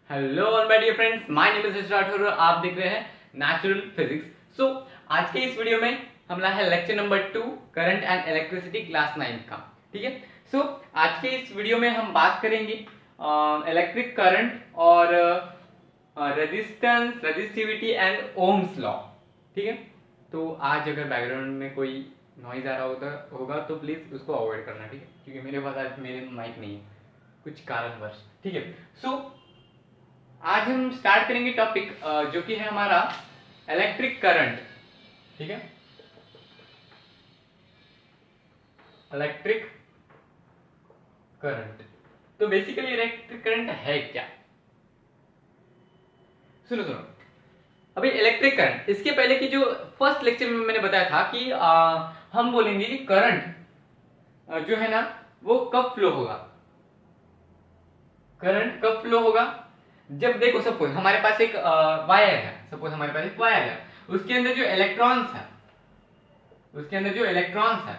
Hello all my dear friends, my name is Rathore और आप देख रहे हैं नेचुरल फिजिक्स। सो आज के इस वीडियो में हमारा है lecture number 2 current and electricity class 9 का। ठीक है। सो आज के इस वीडियो में हम बात करेंगे इलेक्ट्रिक करंट और resistance, resistivity and Ohm's law. ठीक है। तो आज अगर बैकग्राउंड में कोई नॉइज आ रहा होगा तो प्लीज उसको अवॉइड करना। ठीक है, क्योंकि मेरे पास आज मेरे माइक नहीं है कुछ कारणवश। ठीक है। सो आज हम स्टार्ट करेंगे टॉपिक जो कि है हमारा इलेक्ट्रिक करंट। ठीक है, इलेक्ट्रिक करंट। तो बेसिकली इलेक्ट्रिक करंट है क्या? सुनो सुनो, अभी इलेक्ट्रिक करंट, इसके पहले की जो फर्स्ट लेक्चर में मैंने बताया था कि हम बोलेंगे कि करंट जो है ना वो कब फ्लो होगा। करंट कब फ्लो होगा? जब देखो सपोज हमारे पास एक वायर है, उसके अंदर जो इलेक्ट्रॉन्स है,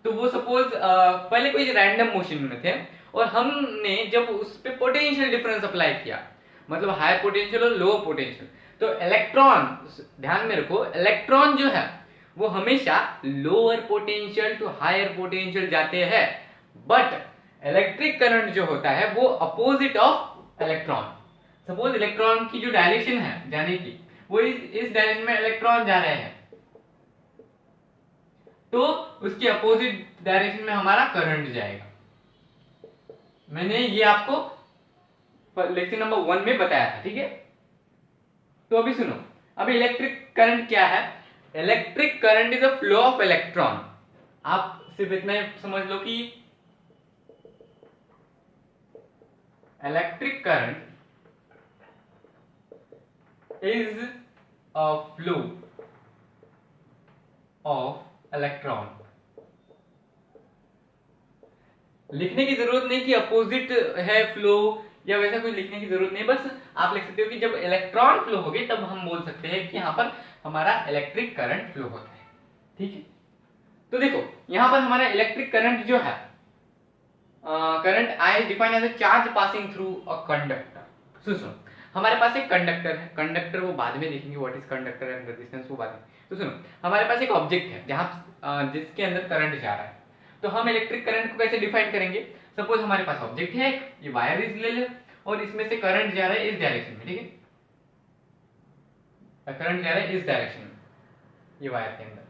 तो वो सपोज पहले कोई रैंडम मोशन में थे और हमने जब उस पे पोटेंशियल डिफरेंस अप्लाई किया, मतलब हायर पोटेंशियल और लोअर पोटेंशियल, तो इलेक्ट्रॉन, ध्यान में रखो, इलेक्ट्रॉन जो है वो हमेशा lower potential to higher potential जाते हैं। बट इलेक्ट्रिक करंट जो होता है वो opposite of electron. Suppose electron की जो डायरेक्शन है जाने की, वो इस डायरेक्शन में इलेक्ट्रॉन जा रहे हैं, तो उसके अपोजिट डायरेक्शन में हमारा करंट जाएगा। मैंने ये आपको लेक्चर नंबर 1 में बताया था। ठीक है। तो अभी सुनो, अभी इलेक्ट्रिक करंट क्या है? Electric current is a flow of electron. आप सिर्फ इतना समझ लो कि electric current is a flow of electron। लिखने की जरूरत नहीं कि अपोजिट है फ्लो या वैसा कुछ लिखने की जरूरत नहीं, बस आप लिख सकते हो कि जब इलेक्ट्रॉन फ्लो होगी तब हम बोल सकते हैं कि यहां पर हमारा इलेक्ट्रिक करंट फ्लो होता है। ठीक है। तो देखो यहां पर हमारा इलेक्ट्रिक करंट जो है, current I define as a charge passing through a conductor. सुनो, हमारे पास एक कंडक्टर है, कंडक्टर वो बाद में देखेंगे, what is conductor and resistance वो बाद में। तो सुनो, हमारे पास एक ऑब्जेक्ट है जहां जिसके अंदर करंट जा रहा है, तो हम इलेक्ट्रिक करंट को कैसे डिफाइन करेंगे? सपोज हमारे पास ऑब्जेक्ट है एक, ये वायर इज ले ले और इसमें से करंट जा रहा है इस डायरेक्शन में। ठीक है, करंट जा रहा है इस डायरेक्शन में ये वायर के अंदर।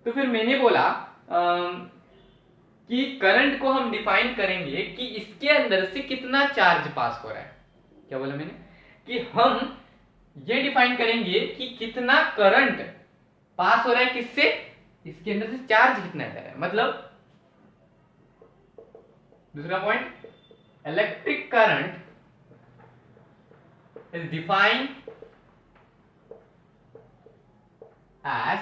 तो फिर मैंने बोला कि करंट को हम डिफाइन करेंगे कि इसके अंदर से कितना चार्ज पास हो रहा है। क्या बोला मैंने? कि हम ये डिफाइन करेंगे कि कितना करंट पास हो रहा है, किससे? इसके अंदर से चार्ज कितना जा रहा है। मतलब दूसरा point, electric current is defined as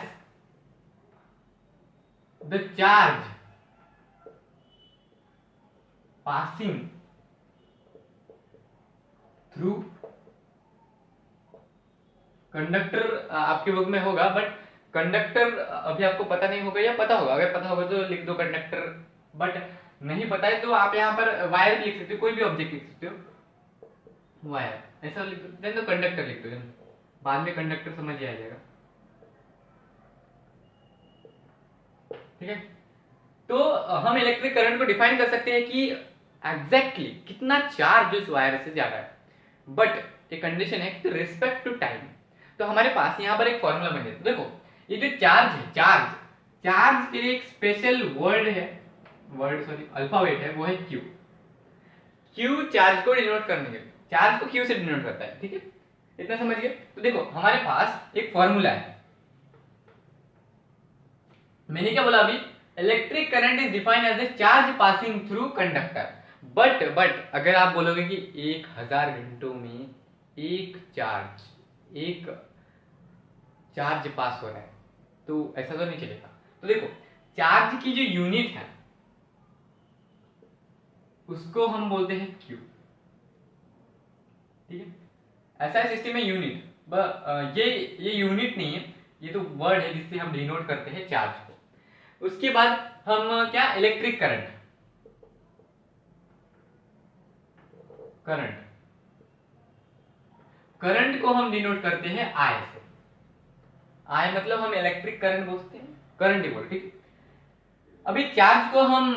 the charge passing through conductor. आपके बुक में होगा, बट कंडक्टर अभी आपको पता नहीं होगा या पता होगा, अगर पता होगा तो लिख दो कंडक्टर, बट नहीं पता है तो आप यहाँ पर वायर लिख सकते हो, कोई भी ऑब्जेक्ट लिख सकते हो, वायर ऐसा लिख दो, देन तो कंडक्टर लिख दो, बाद में कंडक्टर समझ ही आ जाएगा। ठीक है। तो हम इलेक्ट्रिक करंट को डिफाइन कर सकते हैं कि एग्जैक्टली कितना चार्ज उस वायर से जा रहा है, बट एक कंडीशन है कि रिस्पेक्ट टू टाइम। तो हमारे पास यहाँ पर एक फॉर्मूला बन जाता है। देखो ये जो चार्ज है, चार्ज के लिए एक स्पेशल अल्फाबेट है, वो है क्यू। क्यू चार्ज को डिनोट करने के लिए, चार्ज को क्यू से डिनोट करता है। ठीक है, इतना समझ गए? तो देखो हमारे पास एक फॉर्मूला है, मैंने क्या बोला अभी? Electric current is defined as a charge passing through conductor. But अगर आप बोलोगे कि 1000 घंटों में एक चार्ज पास हो रहा है, तो ऐसा तो नहीं चलेगा। तो देखो चार्ज की जो यूनिट है उसको हम बोलते हैं क्यू। ठीक है, ऐसा है सिस्टम में यूनिट, ये यूनिट नहीं है, ये तो वर्ड है जिससे हम डिनोट करते हैं चार्ज को। उसके बाद हम क्या, इलेक्ट्रिक करंट करंट को हम डिनोट करते हैं आई से। आई मतलब हम इलेक्ट्रिक करंट बोलते हैं, करंट ही बोल, ठीक। अभी चार्ज को हम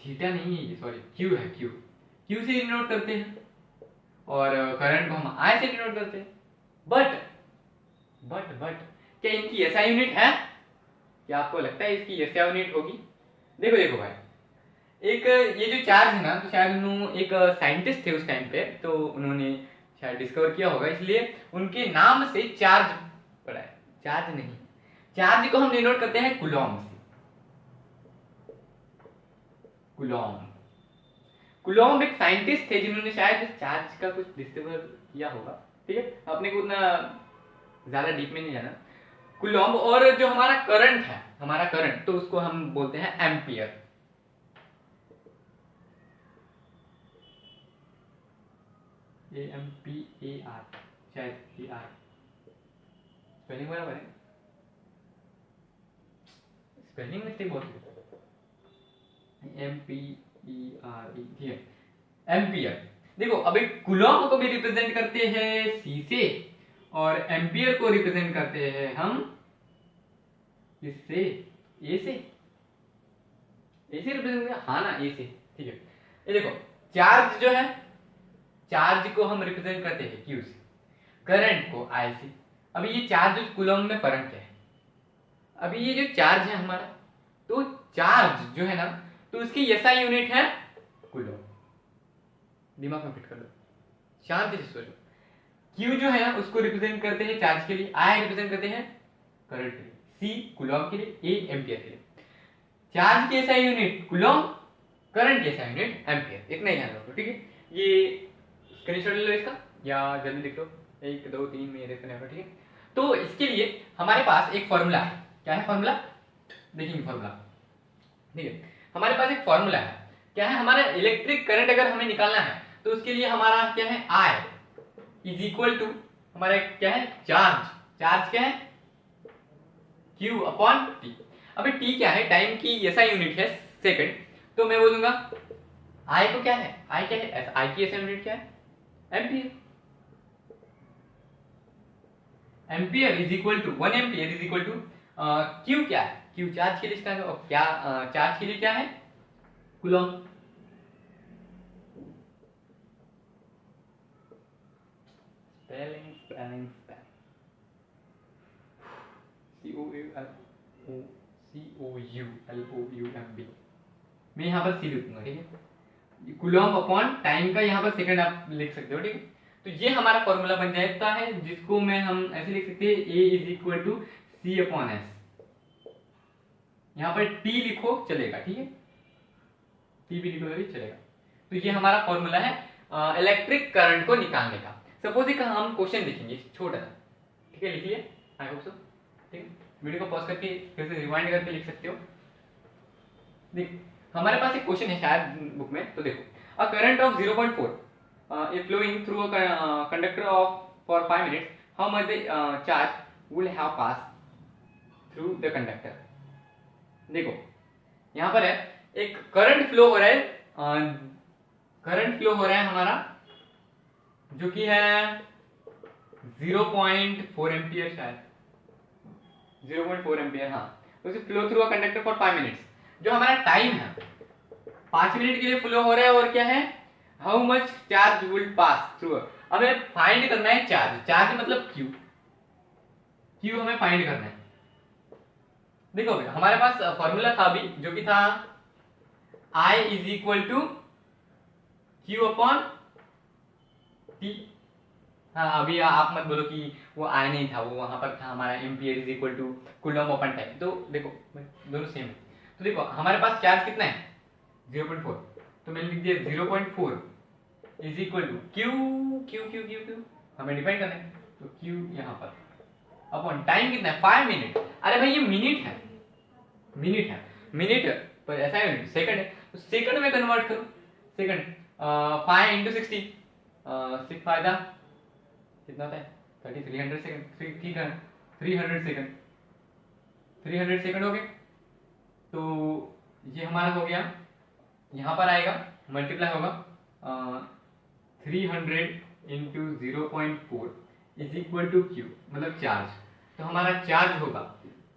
थीटा नहीं है, सॉरी क्यू है, क्यू से डिनोट करते हैं, और करंट को हम आई से डिनोट करते हैं। बट क्या इनकी एसआई यूनिट है? क्या आपको लगता है इसकी एसआई यूनिट होगी? देखो भाई, एक ये जो चार्ज है ना, तो शायद उन्होंने एक साइंटिस्ट थे उस टाइम पे, तो उन्होंने शायद डिस्कवर किया होगा, इसलिए उनके नाम से चार्ज पड़ा है। चार्ज नहीं, चार्ज को हम डिनोट करते हैं कूलॉम से। कूलॉम एक साइंटिस्ट थे जिन्होंने शायद चार्ज का कुछ डिस्कवर किया होगा, ठीक है। अपने को उतना ज्यादा डीप में नहीं जाना। कूलॉम, और जो हमारा करंट है, हमारा करंट, तो उसको हम बोलते हैं एम्पियर। AMPAR, शायद AR, स्पेलिंग बराबर है, स्पेलिंग मिस्टेक बहुत है। MPERE, ठीक है, एम्पियर। देखो अभी कूलॉम को भी रिप्रेजेंट करते हैं C से, और एम्पियर को रिप्रेजेंट करते हैं हम इससे, A से रिप्रेजेंट, हाँ ना, A से, ठीक है। ये देखो, चार्ज जो है, चार्ज को हम रिप्रेजेंट करते हैं Q से, करंट को I से। अभी ये चार्ज कूलॉम में करंट है, अभी ये जो चार्ज है हमारा, तो चार्ज जो है ना, तो उसकी एसआई यूनिट है कूलॉम। दिमाग में फिट कर लो, शांति से सोचो। Q जो है ना, उसको रिप्रेजेंट करते हैं चार्ज के लिए, I रिप्रेजेंट करते हैं करंट के लिए, C कूलॉम के लिए, A एम्पियर के लिए। चार्ज की एसआई यूनिट कूलॉम, करंट की एसआई यूनिट एम्पियर। इतना ही ध्यान रखो, ठीक है। ये स्क्रीनशॉट ले लो इसका, या जल्दी लिख लो, 1 2 3 में देखने होगा, ठीक है। तो इसके लिए हमारे पास एक फॉर्मूला है। क्या है फॉर्मूला? देखेंगे फॉर्मूला, ठीक है। हमारे पास एक फॉर्मूला है, क्या है? हमारा इलेक्ट्रिक करंट अगर हमें निकालना है, तो उसके लिए हमारा क्या है? I इज इक्वल टू हमारा क्या है? चार्ज। चार्ज क्या है? Q upon T। अभी T क्या है? टाइम की एसआई यूनिट है सेकंड, तो मैं बोलूंगा I को क्या है? I क्या है? I की एसआई यूनिट क्या है? Ampere. Ampere is equal to 1 ampere is equal to Q क्या है? Q चार्ज के लिए इसका क्या, चार्ज के लिए क्या है? कूलॉम। Spelling COULOUMB। मैं यहाँ पर C लिखूंगा, ठीक है। कूलॉम अपॉन टाइम का यहाँ पर सेकंड आप लिख सकते हो, ठीक है। तो ये हमारा फॉर्मूला बन जाता है, जिसको मैं हम ऐसे लिख सकते हैं, A is equal to C upon S। यहाँ पर T लिखो चलेगा, ठीक है, T भी लिखो भी चलेगा। तो ये हमारा फॉर्मूला है इलेक्ट्रिक करंट को निकालने का। सपोज एक हम क्वेश्चन लिखेंगे छोटा सा, ठीक है, लिख लिए, आई होप सो, ठीक है। वीडियो को पॉज करके फिर से रिवाइंड करके लिख सकते हो। देख, हमारे पास एक क्वेश्चन है शायद बुक में, तो देखो, a current of 0.4 if flowing through a conductor of for 5 minutes, how much the charge will have passed through the conductor। देखो यहाँ पर है, एक करंट फ्लो हो रहा है, करंट फ्लो हो रहा है हमारा, जो कि है 0.4 एम्पियर, शायद 0.4 एम्पियर, हाँ। तो flow through a conductor for 5 minutes. जो हमारा टाइम है 5 मिनट के लिए फ्लो हो रहा है, और क्या है? How much charge will pass through. हमें फाइंड करना है चार्ज। चार्ज मतलब Q, Q हमें फाइंड करना है। देखो हमारे पास फॉर्मूला था अभी, जो कि था I is equal to Q upon T। हाँ, अभी आप मत बोलो कि वो I नहीं था, वो वहां पर था हमारा ampere is equal to coulomb upon time. तो देखो दोनों सेम है। तो देखो हमारे पास चार्ज कितना है? 0.4, तो मैंने लिख दिया 0.4 इज इक्वल टू Q हमें डिफाइन करना है, तो Q यहाँ पर अपॉन टाइम कितना है? 5 मिनट। अरे भाई ये मिनट है, मिनट पर ऐसा है सेकंड है, तो सेकंड में कन्वर्ट करो। सेकंड 5 इंटू 60, 6 फायदा कितना होता है? 300 सेकंड, ठीक है, 300 सेकंड, 300 सेकंड हो गए। तो ये हमारा हो गया, यहाँ पर आएगा, मल्टीप्लाई होगा 300 into 0.4 is equal to Q, मतलब चार्ज। तो हमारा चार्ज होगा,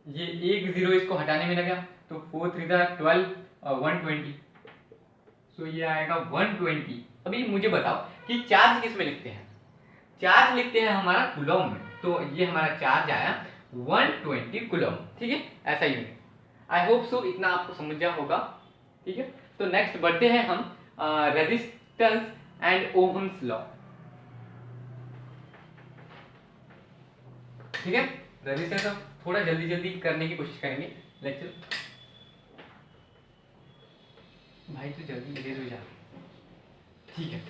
ये एक जीरो इसको हटाने में लगा तो 4 3 12 और 120, सो ये आएगा 120। अभी मुझे बताओ कि चार्ज किस में लिखते हैं? चार्ज लिखते हैं हमारा कूलम में, तो ये हमारा चार्ज आया 120 कूलम, ठीक है, ऐसा यूनिट। आई होप सो इतना आपको समझ गया होगा, ठीक है। तो नेक्स्ट बढ़ते हैं हम रेजिस्टेंस एंड ओहम्स लॉ, ठीक है। रेजिस्टेंस अब थोड़ा जल्दी जल्दी करने की कोशिश करेंगे लेक्चर। भाई तो जल्दी इरेज हो जा, ठीक है।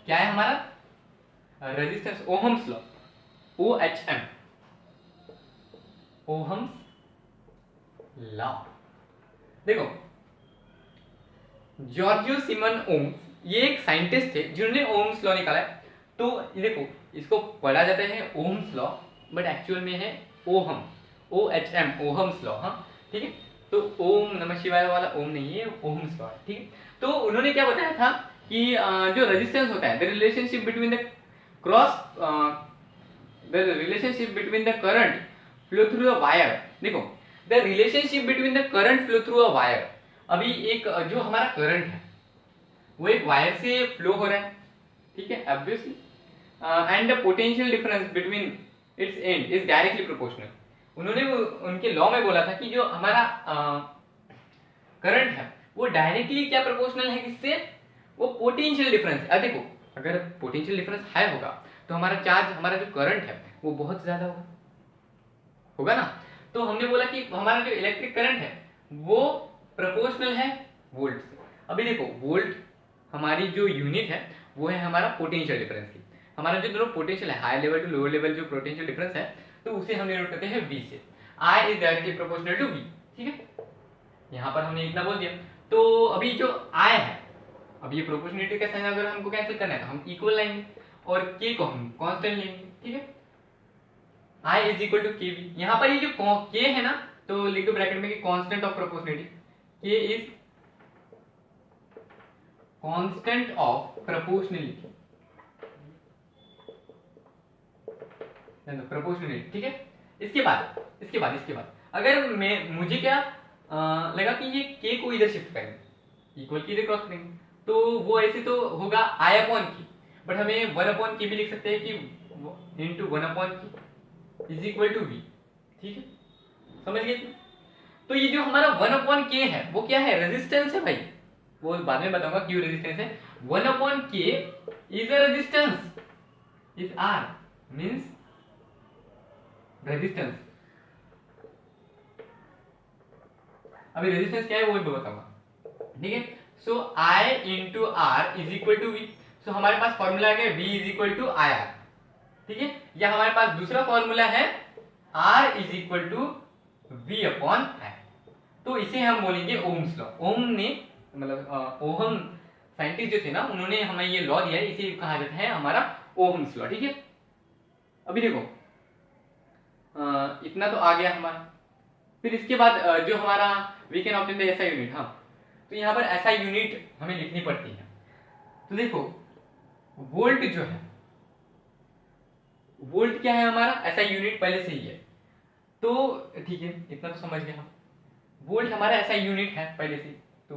क्या है हमारा resistance? Ohm's law, OHM, ohm's law. देखो जॉर्जियो सिमन ओम्स, ये एक साइंटिस्ट थे जिन्होंने ओम्स लॉ निकाला है। तो देखो इसको पढ़ा जाता है ओम्स लॉ, बट एक्चुअल में है ओहम, OHM, ओहम्स लॉ, हाँ ठीक है। तो ओम नमः शिवाय वाला ओम नहीं है, ओहम्स लॉ है, ठीक है। तो उन्होंने क्या बताया था कि जो रेजिस्टेंस होता है, the relationship between the current flow through a wire. देखो the relationship between the current flow through a wire, अभी एक जो हमारा करंट है वो एक वायर से फ्लो हो रहा है, ठीक है, obviously, and the potential difference between its and is directly proportional. उन्होंने उनके लॉ में बोला था कि जो हमारा करंट है वो डायरेक्टली क्या प्रोपोर्शनल है किससे? वो पोटेंशियल डिफरेंस। अब देखो अगर पोटेंशियल डिफरेंस हाई होगा तो हमारा चार्ज, हमारा जो करंट है वो बहुत ज्यादा होगा ना। तो हमने बोला कि हमारा जो इलेक्ट्रिक करंट है वो प्रोपोर्शनल है वोल्ट से। अभी देखो वोल्ट हमारी जो यूनिट है वो है हमारा पोटेंशियल डिफरेंस की। हमारा जो दोनों पोटेंशियल है, high level to lower level जो पोटेंशियल डिफरेंस है, तो उसे हम नोट करते हैं V से। I is directly proportional to V, ठीक है। यहाँ पर हमने इतना बोल दिया। तो अभी जो I है, अब ये प्रोपोर्शनलिटी का साइन अगर हमको कैंसिल करना है तो हम इक्वल लाएंगे और K को हम कांस्टेंट लेंगे, ठीक है। I is equal to KB। यहाँ पर ये जो K है ना, तो लिख दो ब्रैकेट में कि constant of proportionality, K is constant of proportionality, proportionality, ठीक है। इसके बाद अगर मुझे क्या लगा कि ये K को इधर शिफ्ट करेंगे, इक्वल की इधर क्रॉस करेंगे, तो वो ऐसे तो होगा I अपॉन K, बट हमें 1 अपॉन K भी लिख सकते हैं कि into 1 upon K is equal to V, ठीक है, समझ गए? तो ये जो हमारा 1 अपॉन K है वो क्या है? रेजिस्टेंस है भाई, वो बाद में बताऊंगा क्यों रेजिस्टेंस है। 1 upon K is a resistance, is R means resistance. अभी रेजिस्टेंस क्या है वो भी बताऊंगा, ठीक है। So I into R is equal to V। So हमारे पास फॉर्मूला आ गया V is equal to IR, ठीक है। या हमारे पास दूसरा फॉर्मूला है R is equal to V upon I। तो इसे हम बोलेंगे ओम्स लॉ। ओम ने मतलब ओहम साइंटिस्ट जो थे ना, उन्होंने हमें ये लॉ दिया है, इसे कहा जाता है हमारा ओम्स लॉ, ठीक है। अभी देखो इतना तो आ गया हमारा। फिर इसके बाद जो हमारा we can obtain the SI unit, हाँ, तो यहाँ पर एसआई यूनिट हमें लिखनी पड़ती है। तो देखो वोल्ट जो है, वोल्ट क्या है हमारा? एसआई यूनिट पहले से ही है, तो ठीक है, इतना तो समझ गए हम। वोल्ट हमारा एसआई यूनिट है पहले से, तो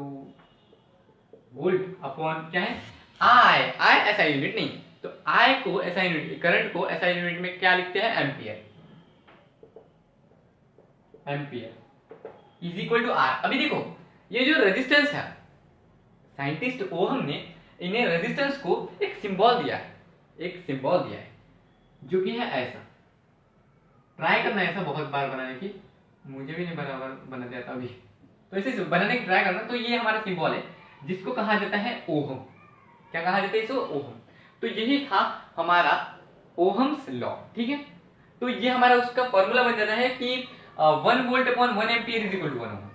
वोल्ट अपॉन क्या है? आई एसआई यूनिट नहीं, तो आई को एसआई यूनिट, करंट को एसआई यूनिट में क्या लिखते हैं? Ampere, ampere is equal to R. अभी देखो ये जो रेजिस्टेंस है, साइंटिस्ट ओहम ने इन्हें रेजिस्टेंस को एक सिंबल दिया है, जो कि है ऐसा। ट्राई करना ऐसा बहुत बार बनाने की, मुझे भी नहीं बराबर बना दिया था अभी, तो ऐसे बनाने की ट्राई करना। तो ये हमारा सिंबल है जिसको कहा जाता है ओहम। क्या कहा जाता है इसको? ओहम। तो यही था हमारा ओहम्स लॉ, ठीक है। तो ये हमारा उसका फॉर्मूला बन जाता है कि 1 volt upon 1 ampere is equal to 1 ohm.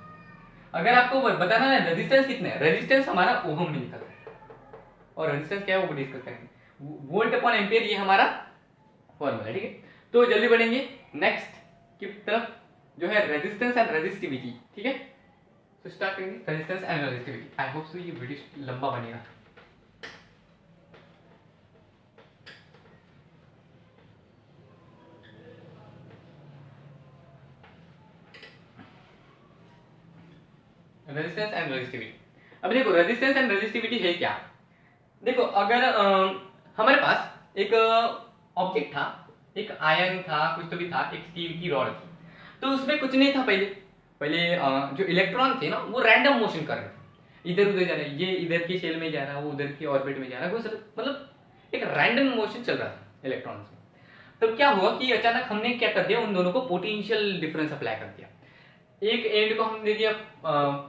अगर आपको बताना है रेजिस्टेंस कितने है, रेजिस्टेंस हमारा ओहम में निकलता है, और रेजिस्टेंस क्या है वो डिस्कस करेंगे। वोल्ट अपॉन एम्पियर ये हमारा फॉर्मूला, ठीक है। तो जल्दी बढ़ेंगे नेक्स्ट की तरफ, जो है रेजिस्टेंस एंड रेजिस्टिविटी, ठीक है। तो स्टार्ट करेंगे resistance and resistivity. I hope so ये वीडियो लंबा बनेगा। Resistance and resistivity. अब देखो रेजिस्टेंस एंड रेजिस्टिविटी है क्या। देखो अगर हमारे पास एक ऑब्जेक्ट था, एक आयरन था, कुछ तो भी था, एक स्टील की रॉड थी, तो उसमें कुछ नहीं था। पहले जो इलेक्ट्रॉन थे ना वो रैंडम मोशन कर रहे थे, इधर उधर जा रहे, ये इधर की शेल में जा रहा है, वो उधर की ऑर्बिट में जा रहा है, मतलब एक रैंडम मोशन चल रहा था इलेक्ट्रॉन्स में। तब क्या हुआ कि अचानक हमने क्या कर दिया, उन दोनों को पोटेंशियल डिफरेंस अप्लाई कर दिया। एक एंड को हमने दे दिया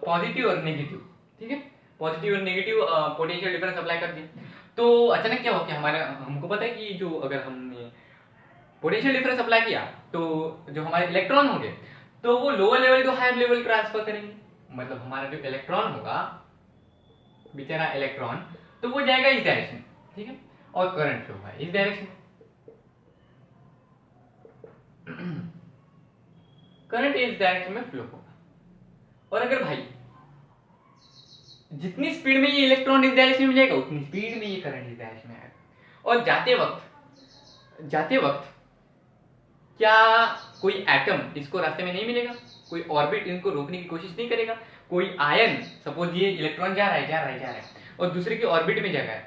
पॉजिटिव और नेगेटिव, ठीक है, पॉजिटिव और नेगेटिव पोटेंशियल डिफरेंस अप्लाई कर दिया। तो अचानक क्या हो गया, हमारा हमको पता है कि जो अगर हमने पोटेंशियल डिफरेंस अप्लाई किया तो जो हमारे इलेक्ट्रॉन होंगे तो वो लोअर लेवल को हायर लेवल ट्रांसफर करेंगे। मतलब हमारा जो इलेक्ट्रॉन होगा, बेचारा इलेक्ट्रॉन, तो वो जाएगा इस डायरेक्शन, ठीक है, और करंट फ्लो होगा इस डायरेक्शन। करंट इस डायरेक्शन में फ्लो होगा। और अगर भाई जितनी स्पीड में ये इलेक्ट्रॉन इस डायरेक्शन में जाएगा उतनी स्पीड में ये करंट इस डायरेक्शन में आएगा। और जाते वक्त क्या कोई एटम इसको रास्ते में नहीं मिलेगा, कोई ऑर्बिट इनको रोकने की कोशिश नहीं करेगा, कोई आयन, सपोज ये इलेक्ट्रॉन जा रहा है और दूसरे की ऑर्बिट में गया,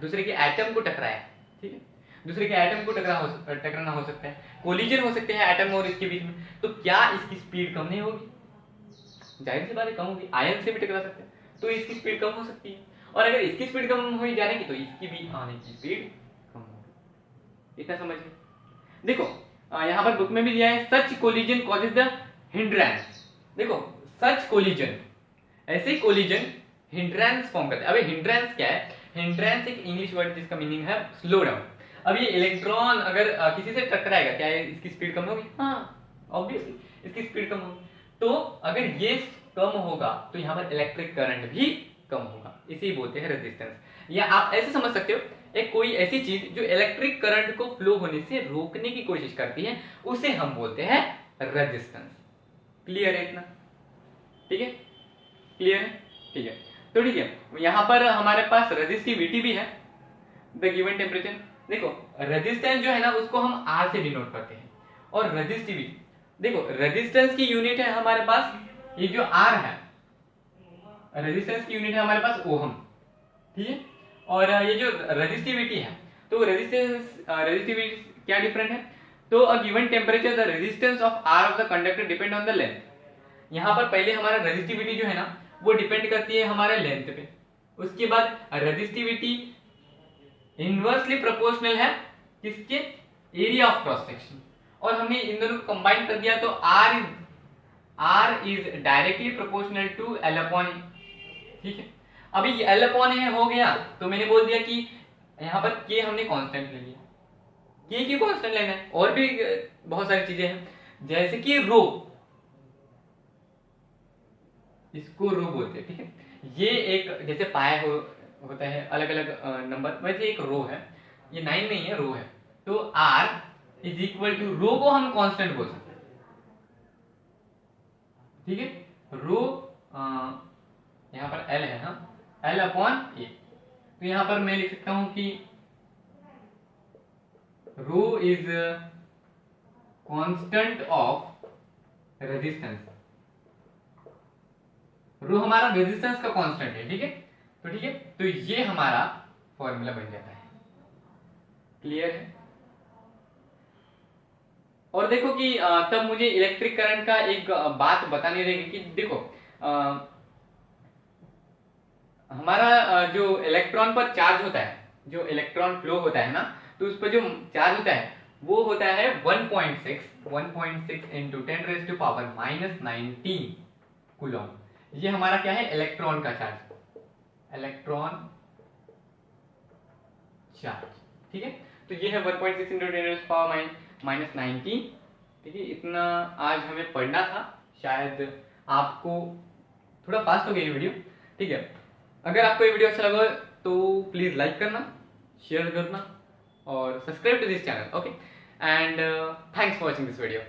दूसरे के एटम को टकराया, ठीक है, दूसरे के एटम को टकराना हो सकता है, कोलिजन हो सकते हैं एटम और इसके बीच में, तो क्या इसकी स्पीड कम नहीं होगी? जाहिर सी बात है कम होगी, आयन से भी टकरा सकते हैं, तो इसकी स्पीड कम हो सकती है। और अगर इसकी स्पीड कम हो जाने की तो इसकी भी आने की स्पीड कम होगी। इतना समझिए। देखो यहाँ पर बुक में भी दिया है, सच कोलिजन कॉजेज द हिंड्रेंस। देखो सच कोलिजन, ऐसे कोलिजन हिंड्रेंस फॉर्म करते हैं। अबे हिंड्रेंस क्या है? हिंड्रेंस एक इंग्लिश वर्ड जिसका मीनिंग है स्लो डाउन। अब ये इलेक्ट्रॉन अगर किसी से टकराएगा, क्या इसकी स्पीड कम होगी? हाँ ऑब्वियसली इसकी स्पीड कम होगी। तो अगर ये कम होगा तो यहाँ पर इलेक्ट्रिक करंट भी कम होगा, इसी बोलते हैं रेजिस्टेंस। या आप ऐसे समझ सकते हो, एक कोई ऐसी चीज जो इलेक्ट्रिक करंट को फ्लो होने से रोकने की कोशिश करती है उसे हम बोलते हैं रेजिस्टेंस। क्लियर है इतना? ठीक है, क्लियर है, ठीक है। तो ठीक है, यहाँ पर हमारे पास रेजिस्टिविटी भी है, द गिवन टेम्परेचर। देखो रेजिस्टेंस जो है ना उसको हम आर से डिनोट करते हैं, और रेजिस्टिविटी, देखो रेजिस्टेंस की यूनिट है हमारे पास, ये जो आर है, रेजिस्टेंस की यूनिट है हमारे पास ओहम, ठीक है। और ये जो रेजिस्टिविटी है, तो रेजिस्टिविटी क्या डिफरेंट है? तो a given temperature the resistance of R of the conductor depend on the length. यहाँ पर पहले हमारा रेजिस्टिविटी जो है ना वो डिपेंड करती है हमारे लेंथ पे, उसके बाद रेजिस्टिविटी इनवर्सली प्रोपोर्शनल है किसके? Area of cross section. और हमने इन दोनों को कंबाइन कर दिया तो R is directly proportional to L upon A, ठीक है। अभी L अपॉन ए हो गया तो मैंने बोल दिया कि यहाँ पर K हमने कांस्टेंट ले लिया, K की कांस्टेंट लेना है। और भी बहुत सारी चीजें हैं, जैसे कि रो, इसको रो बोलते हैं, ठीक है। ये एक जैसे पाया होता है अलग अलग नंबर, वैसे एक रो है, ये 9 नहीं है, रो है। तो R इज इक्वल टू, रो को हम कांस्टेंट बोल सकते हैं, ठीक है। रो यहाँ पर L है, हाँ, L अपॉन ए। तो यहाँ पर मैं लिख सकता हूं कि रो इज कांस्टेंट ऑफ रेजिस्टेंस। रो हमारा रेजिस्टेंस का कांस्टेंट है, ठीक है। तो ठीक है, तो ये हमारा फॉर्मूला बन जाता है। क्लियर है? और देखो कि तब मुझे इलेक्ट्रिक करंट का एक बात बतानी रहेगी कि देखो हमारा जो इलेक्ट्रॉन पर चार्ज होता है, जो इलेक्ट्रॉन फ्लो होता है ना, तो उस पर जो चार्ज होता है वो होता है 1.6 इंटू 10⁻⁻19 कूलम। ये हमारा क्या है? इलेक्ट्रॉन का चार्ज, इलेक्ट्रॉन चार्ज, ठीक है। तो ये है 1.6 इंटू 10⁻⁻19, ठीक है। इतना आज हमें पढ़ना था, शायद आपको थोड़ा फास्ट हो गई वीडियो, ठीक है। अगर आपको ये वीडियो अच्छा लगा तो प्लीज लाइक करना, शेयर करना और subscribe to this channel, okay. And thanks for watching this video.